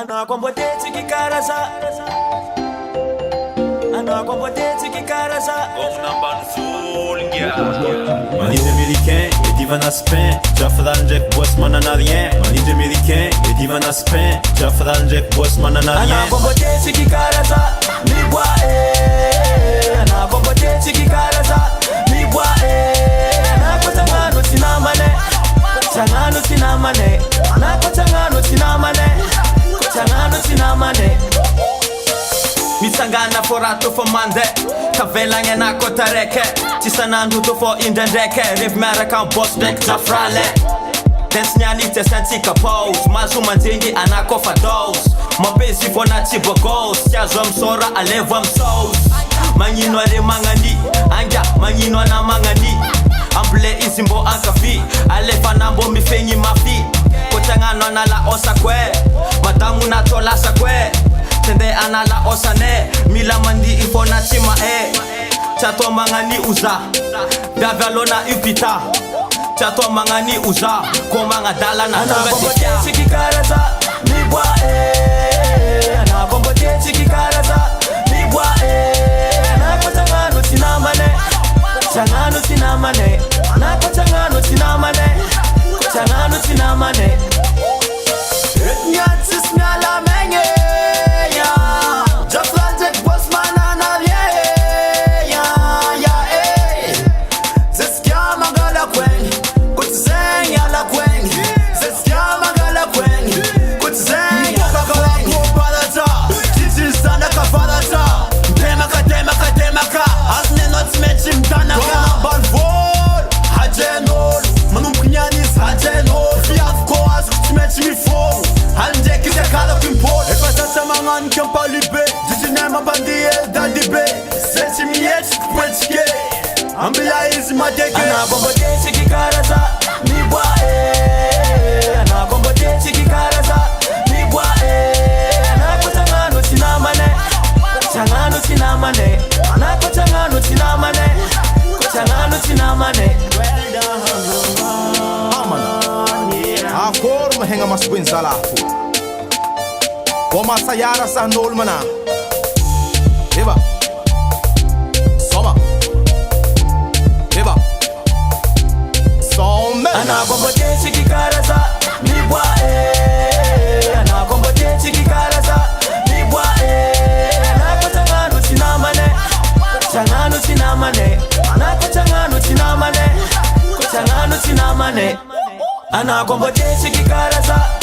Anakomboteti kikaraza. Anakomboteti kikaraza. Manide américain, et divan aspin. Jafran Jack Boss man en a rien. Manide américain, et divan aspin. Jafran Jack Boss man en a rien. Anakomboteti kikaraza. Mibwa Anakomboteti kikaraza. Mibwa Anakotangano tinamane. Tangano tinamane. Anakotangano tinamane. Tangano tinamane. Mitsangana forato for mande. Kavelanga na kotareke. Tisanandu to for indendeke. Rev American boss deck Jafrale. Dance nyani te santika pose. Mazuma nzingi anakofa dose. Mabezi for na chibo goals. Chazo msora aleva msous. Manyino ale mangani. Anja manyino na mangani. Amble izimbo ankafi. Alefa nambo mifenyi mafi. Kochangano na la osa kwe. Madamu na tola sa kwe. Tende anala osane. Mila mandi ifona chima Chato mangani uza Davalona upita Chato mangani uza Komanga dala na Anakomboteti kikaraza Mibwa Anakomboteti kikaraza Mibwa Anakotangano tinamane. Tangano tinamane. Anakotangano tinamane. Tangano tinamane. Etnyatis nyala menge Anakomboteti kikaraza. Mibwa Anakomboteti kikaraza. Mibwa Anakotangano tinamane. Tangano tinamane. Anakotangano tinamane. Tangano tinamane. Akor mahenga mas kwinzalafu. Koma sayara sa nolmana. Eba. Soma. Eba. Some. Anakomboteti kikaraza. Mibwa Anakomboteti kikaraza. Mibwa Anakotangano tinamane. Tangano tinamane. Anakotangano tinamane. Tangano tinamane. Anakomboteti kikaraza.